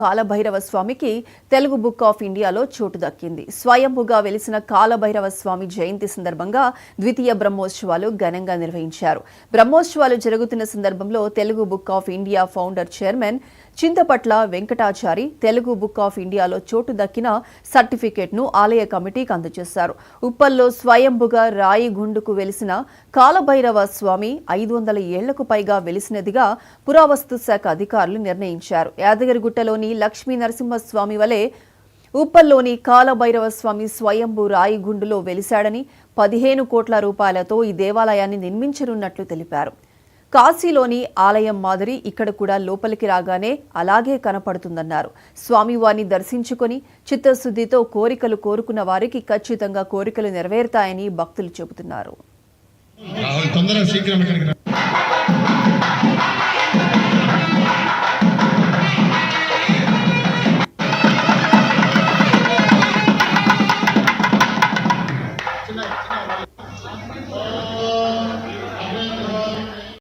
కాలభైరవ స్వామికి Telugu book of ఇండియాలో చోటు దక్కింది. స్వయంభుగా వెలిసిన కాలభైరవ స్వామి జయంతి సందర్భంగా ద్వితీయ బ్రహ్మోత్సవాలు ఘనంగా నిర్వహించారు. బ్రహ్మోత్సవాలు జరుగుతున్న సందర్భంలో Telugu book of India founder chairman Chinthapatla Venkatachari Telugu book of ఇండియాలో చోటు దక్కిన సర్టిఫికేట్ను ఆలయ కమిటీకి అందజేశారు. ఉప్పల్లో స్వయంభుగా రాయి గుండుకు వెలిసిన కాలభైరవ స్వామి 500 ఏళ్లకు పైగా వెలిసినదిగా పురావస్తు శాఖ అధికారులు నిర్ణయించారు. యాదగిరిగుట్టలోని లక్ష్మీ నరసింహస్వామి వలె ఉప్పల్లోని కాలభైరవ స్వామి స్వయంభూ రాయిగుండులో వెలిశాడని 15 కోట్ల రూపాయలతో ఈ దేవాలయాన్ని నిర్మించనున్నట్లు తెలిపారు. కాశీలోని ఆలయం మాదిరి ఇక్కడ కూడా లోపలికి రాగానే అలాగే కనపడుతుందన్నారు. స్వామివారిని దర్శించుకొని చిత్తశుద్ధితో కోరికలు కోరుకున్న వారికి ఖచ్చితంగా కోరికలు నెరవేరుతాయని భక్తులు చెబుతున్నారు.